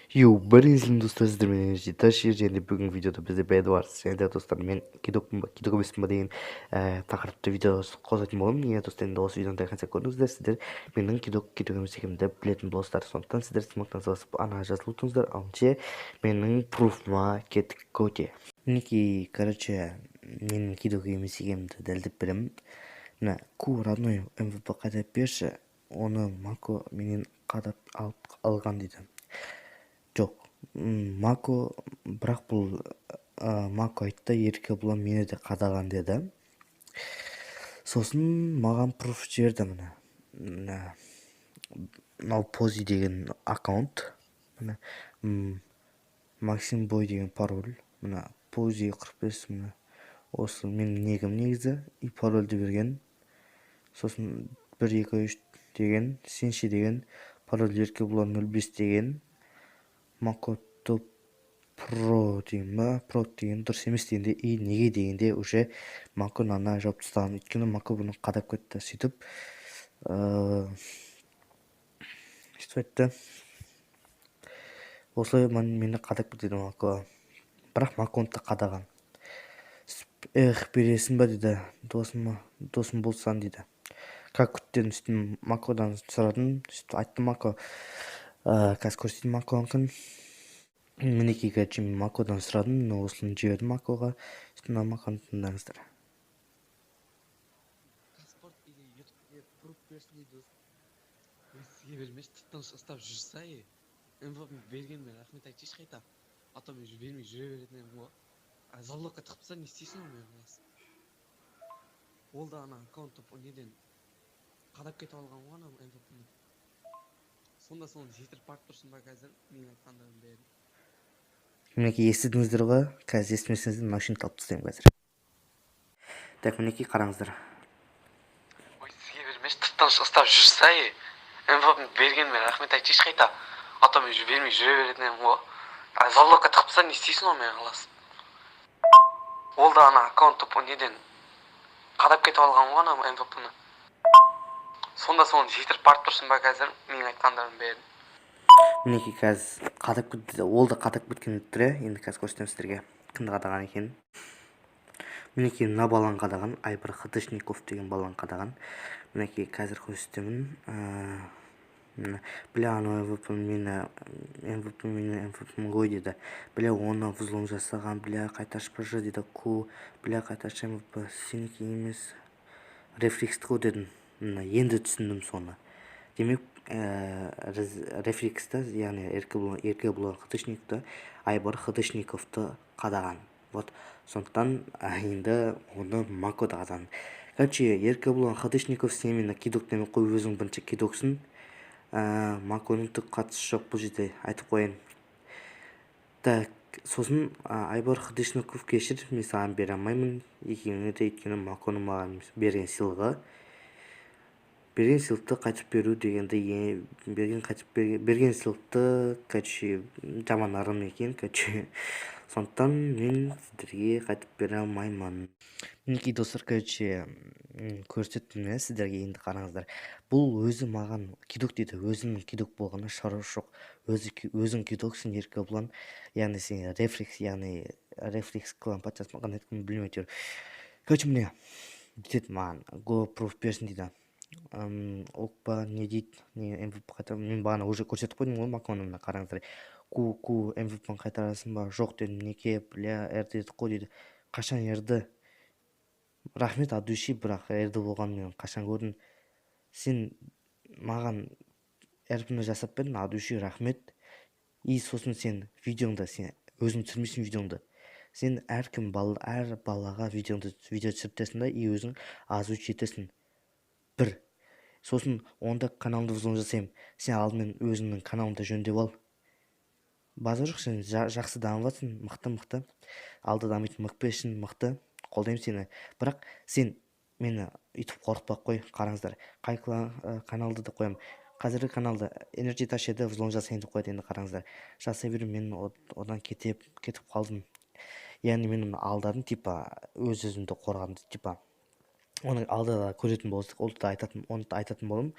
Біріңіздің достар, сіздермен Ташир, және бүгінгі видеода бізде бар. Және де достар, мен кидок емеспін ба деген тақырыпты видео қозғайтын боламын. Иә достар, енді осы видеоны қанша көрдіңіздер, сіздер менің кидок емес екенімді білетін боласыздар. Сондықтан сіздер смақтан басып ана жазылып отырыңыздар, алынше менің пруфыма кеттік көте. Мінекей, менің кидок емес екенімді дәлдеп беремін. Мына ку родной МВП қадап берші, оны Мако менен қадап алған дейді. Жоқ, Мако, бірақ бұл Мако айтты, еркебұлан мені де қадаған деді. Сосын маған пруф жіберді мына пози деген аккаунт, Максим Бой деген пароль, мына пози 45, мына осы менің негім негізі, и парольді берген. Сосын 123 деген, сенші деген, пароль еркебұлан 05 деген, Мако топ про деген ба, про деген дұрыс емес дегенде, и неге дегенде уже Мако ана жауап тастаған. Өйткені Мако бұны қадап кетті. Сөйтіп айтты, осылай мені қадап кетеді Мако. Бірақ Маконы да қадаған. Бересің ба дейді, досым болсан дейді. Как күттен сөйтіп Макодан сұрадым, сөйтіп айтты Мако. Қазір көрсетейін Маконың. Мінекей, мен Макодан сұрадым, осыны жібердім Макоға. Сөйтіп Маконы тыңдаңыздар. Паспорт или ютубке пруф берсін дейді. Сізге бермеш, тыныш ұстап жүрсе, МВП бергенмен рахмет айтшы қайта. А то мен бермей жүре беретін едім ғой. Залогқа тықпаса не істейсің ғой мен қаласың. Ол да ана аккаунты неден қадап кетіп алған ғой ана МВП-ні. Сонда соны жетіріп барып тұрсың ба қазір? Мен айтқандарын бәрін. Мінекей, естідіңіздер ғой, қазір естімесеңіздер машина талып тастаймын қазір. Так, мінекей, қараңыздар. Ой, сізге бермеш, тыныш ұстап жүрсе, МВП бергенмен рахмет айтшы қайта. А то мен бермей жүре беретін едім ғой. Залогқа тықпаса не істейсің ғой мен қаласың. Ол да ана аккаунты неден қадап кетіп алған ғой ана МВП-ні. Сонда соны жетіріп барып тұрсың ба қазір? Мен айтқандарын бәрін. Мінекей, қазір қадап кетті, ол да қадап кеткен түрі. Енді қазір көрсетемін сіздерге кімді қадаған екен. Мінекей, мына баланы қадаған, Айбар Хадышников деген баланы қадаған. Мінекей, қазір көрсетемін. Бля, ана МВП ғой дейді. Бля, оны взлом жасаған, бля, қайташ пыржы дейді. Бля, қайташ МВП, сенікі емес. Рефлексті ғой дедім. Енді түсіндім соны. Демек, рефлексті, яғни еркебұлан Хадышниковты, Айбар Хадышниковты қадаған. Вот, сондықтан енді оны Макода қадаған. Еркебұлан Хадышников, сен мені кидок деме қой, өзің бірінші кидоксың. Маконың түк қатысы жоқ, бұл жерде айтып қойын. Так, сосын Айбар Хадышников, кешір, мен саған бере алмаймын. Екеуіне де, өйткені Маконың маған берген сыйлығы. Берген сыйлықты қайтып беру дегенде, берген сыйлықты жаман арым екен. Сондықтан мен сіздерге қайтып бере алмаймын. Мінекей достар, көрсеттім сіздерге, енді қараңыздар. Бұл өзі маған кидок дейді, өзінің кидок болғаны шаруасы жоқ. Өзің кидоксың, еркебұлан, яғни сен рефлекс қылған патшасын қандай еткенін білмей жүр. Міне дейді маған, GoPro берсін дейді. Оқпа не дейді, МВП қайтарам, мен бағана уже көрсетіп қойдым ғой Маконы, қараңыздар. МВП-ны қайтарасың ба? Жоқ дедім, неке, бля, әрді едік қой дейді. Қашан ерді? Рахмет, адуши, бірақ ерді болған мен қашан көрдім. Сен маған әрпіні жасап бердің, адуши, рахмет. И сосын сен видеоңда, сен өзің түсірмейсің видеоңды. Сен әр балаға видео түсіртесің да, и өзің озвучить етесің. Бір. Сосын онда каналымды взлом жасаймын. Сен алдымен өзіңнің каналыңды жөндеп ал. Базар жоқ, сен жақсы дамыватсың, мықты. Алды дамитын мықпешін, мықты. Қолдаймын сені. Бірақ сен мені үйтіп қорқытпақ қой, қараңыздар. Қай каналды да қоям. Қазіргі каналды Energy Tash'еді взлом жасайын деп қойды, енді қараңыздар. Жасай беріп, мен одан кетіп қалдым. Яғни мен алдадым, өз-өзімді қорғадым, Оның алдыда көретін болсақ, оны да айтатын болдым.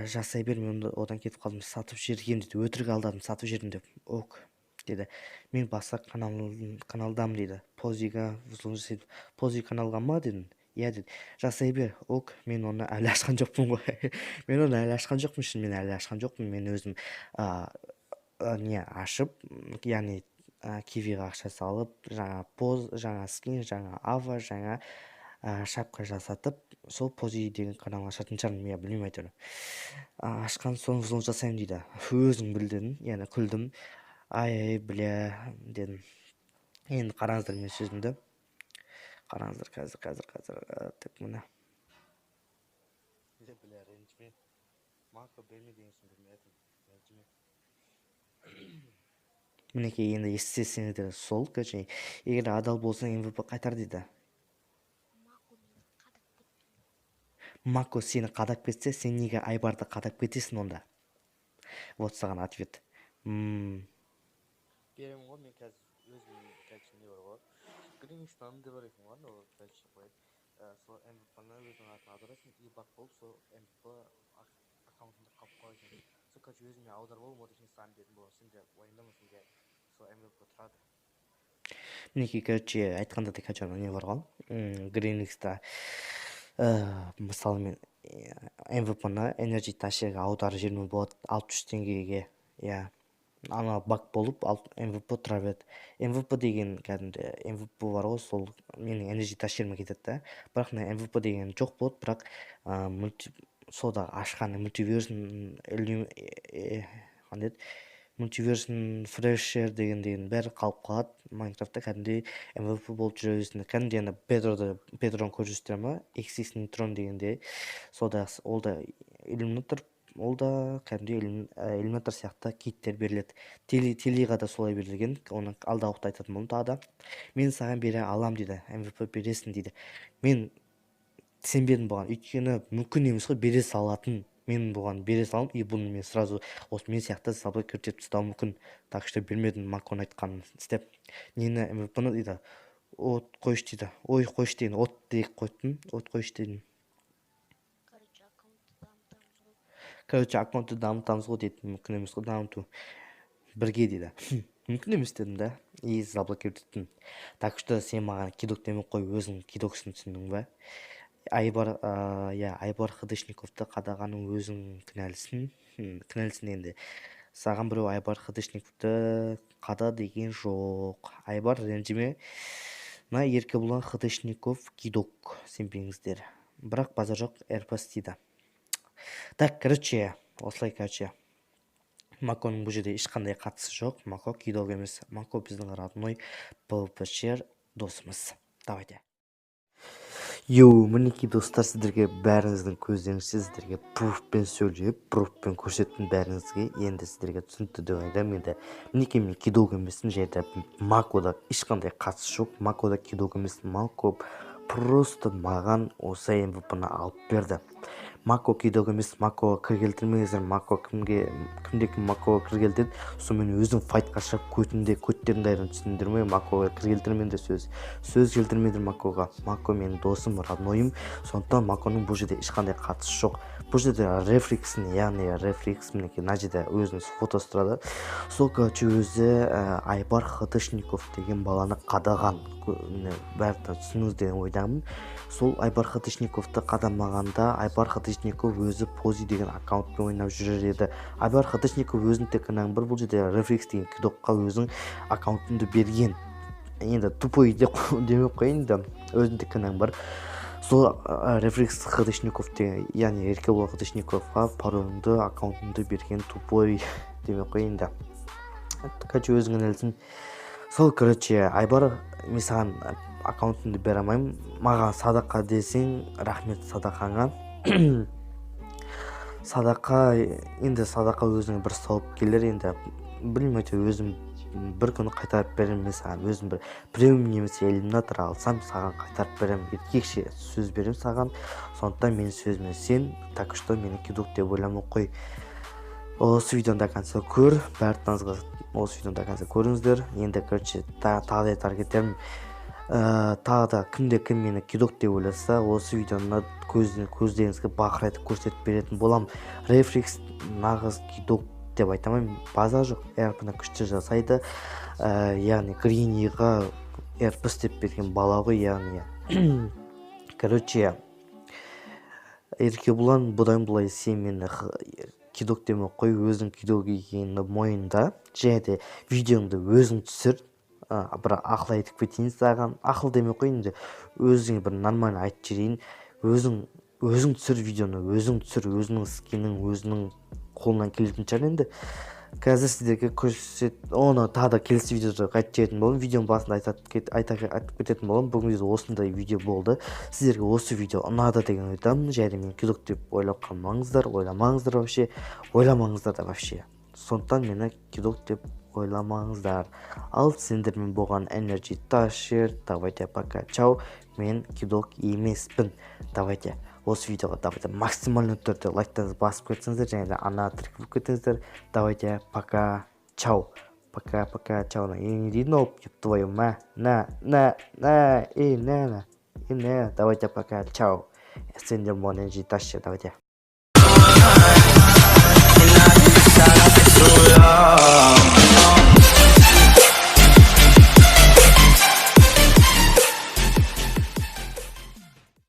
Жасай бер, мен одан кетіп қалдым, сатып жібергем дейді. Өтірік алдадым, сатып жібердім деп. Ок деді. Мен басқа каналдамын дейді. Пози каналға ма дедім. Иә деді. Жасай бер. Ок, мен оны әлі ашқан жоқпын ғой. Мен оны әлі ашқан жоқпын, шын мен әлі ашқан жоқпын. Мен өзім не ашып, яғни кивиға ақша салып, жаңа скин, жаңа ава, жаңа шапка жасатып, сол пози деген канал ашатын шығармын, я білмеймін әйтеуір. Ашқан соң взлом жасаймын дейді. Өзің біл дедім, яғни күлдім. Ай, бля дедім. Енді қараңыздар мен сөзімді. Қараңыздар қазір так мына. Бля, ренжіме. Мако берме деген соң білмедім. Ренжіме. Мінекей, енді естісеңіздер сол, короче, егер адал болсаң MVP қайтар дейді. Мако сені қадап кетсе, сен неге Айбарды қадап кетесің онда? Вот саған ответ. Беремін ғой, мен қазір өзім не бар ғой. Гримистанды деп бар екен ғой, ол қойып. Сол MVP-ны өзің атын аударасың, и бақ болып, сол MVP аккаунтында қалып қойсын. Сол короче өзіме аударып алып, вот үшін саған дедім болған, сен де уайымдамасың деп сол MVP тұрады. Мінекей, короче, айтқанда да не бар ғой. Гримикста мысалы мен MVP-ны Energy Tasher'ға аударып жібермей болады 63 теңгеге. Иә. Ана бак болып MVP тұра береді. MVP деген кәдімгі MVP бар ғой, сол менің Energy Tasher'ыма кетеді да. Бірақ MVP деген жоқ болады, бірақ сода ашқан Multiversion Fresher деген бәрі қалып қалады. Майнкрафтта кәдімгідей MVP болып жүре бересің. Кәдімгідей ана Pedro'ны көріп жүрсіздер ма? Xx Neutron дегенде. Сода ол да иллюминатор, ол да кәдімгідей иллюминатор сияқты киттер беріледі. Телиға да солай берілген. Оны алда уақытта айтатын болдым тағы да. Мен саған бере алам дейді. MVP бересің дейді. Мен сенбедім бұған. Өйткені мүмкін емес қой, бере салатын. Мен бұған бере салым, и бұны мен сразу осы мен сияқты сабай көртеп тастау мүмкін. Так что бермедім, Макон айтқанын істеп. Нені MVP-ны дейді. От қойш дейді. Ой, қойш деген. От дейік қойттым. От қойш деген. Короче, аккаунтты дамытамыз ғой дейді. Мүмкін емес қой дамыту. Бірге дейді. Мүмкін емес дедім да. И заблокировать еттім. Так что сен маған кидок демей қой, өзің кидоксын, түсіндің бе? Айбар Хыдышниковты қадағаның өзің кінәлісің. Кінәлісің енді. Саған біреу Айбар Хыдышниковты қада деген жоқ. Айбар ренжіме. На Еркебұлан Хыдышников кидок сенбеңіздер. Бірақ базар жоқ, әрпас дейді. Так, короче, осылай, короче. Маконың бұл жерде ешқандай қатысы жоқ. Мако кидок емес. Мако біздің родной PvP-шер досымыз. Давайте. Мінекей достар, сіздерге бәріңіздің көздеріңіз, сіздерге пруфпен сөйлеп, пруфпен көрсеттім бәріңізге. Енді сіздерге түсінікті деп ойлаймын. Енді мінекей мен кидок емеспін, жерде Макода ешқандай қатысы жоқ. Макода кидок емеспін. Мако просто маған осы MVP-ны алып берді. Мако кидок емес, Мако кір келтірмеңіздер. Мако кімде Мако кір келтірді, сол мен өзім файтқа шығып көттерін дайрын түсіндірмей, Макоға кір келтірмеңдер, сөз келтірмеңдер Макоға. Мако менің досым, роднойым, сондықтан Маконың бұл жерде ешқандай қатысы жоқ. Бұл жерде рефлексін, яғни рефлекс, мінекей мына жерде өзінің фотосы тұрады. Сол короче өзі Айбар Хыдышников деген баланы қадаған. Бәрі түсініңіз деген ойдамын. Сол Айбар Хыдышниковты қадамағанда Айбар Хыдышников өзі пози деген аккаунтпен ойнап жүрер еді. Айбар Хыдышников өзінің тек қана бір, бұл жерде рефлекс деген кидокқа өзің аккаунтымды берген. Енді тупой демей қойын да, өзінің тек қана бір. Сол рефлекс Хыдышников деген, яғни Еркебұлан Хыдышниковқа пароліңді, аккаунтымды берген тупой демей қойын да. Короче, өзің әлсін. Сол, короче, Айбар, мен саған аккаунтымды бере алмаймын. Маған садақа десең, рахмет садақаңа. Енді садақа өзіңе бір сауып келер, енді білмейді, өзім бір күні қайтарып берем. Мен саған өзім бір премиум немесе иллюминатор алсам, саған қайтарып берем. Еркекше сөз берем саған. Сондықтан менің сөзіме сен, так что мені кидок деп ойламай қой. Осы видеоны до конца көр, бәріңізге осы видеоны до конца көріңіздер. Енді короче тағы да айтар кетерім, тағы да кім мені кидок деп ойласа, осы видеоны көздеріңізге бақырайтып көрсетіп беретін болам. Рефлекс нағыз кидок деп айтамын, база жоқ, әрпіні күшті жасайды. Яғни Гриниға әрп істеп берген бала ғой, яғни. Короче, Еркебұлан бұдан былай сен мені кидок деме қой, өзің кидок екеніңді мойында, және де видеоңды өзің түсір. Бір ақыл айтып кетейін саған, ақыл деме қой, енді өзіңе бір нормально айтып жіберейін. Өзің түсір видеоны, өзің түсір, өзіңнің скинің өзінің қолынан келетін шығар. Енді қазір сіздерге оны тағы да келесі видеода қайтып жіберетін боламын. Видеоның басында айтып кететін боламын. Бүгін осындай видео болды. Сіздерге осы видео ұнады деген ойдамын. Және мен кидок деп ойлап қалмаңыздар, ойламаңыздар да вообще. Сондықтан мені кидок деп ойламаңыздар. Ал сендермен болған Energy Tasher. Давайте пока, чау. Мен кидок емеспін. Давайте осы видеоға максимально түрде лайктарыңызды басып кетсеңіздер, және де ана тіркеліп кетіңіздер. Давайте пока, чау. Пока, чау. Не дейді, твою ма. Давайте пока, чау. Сендермен болған Energy Tasher. Давайте.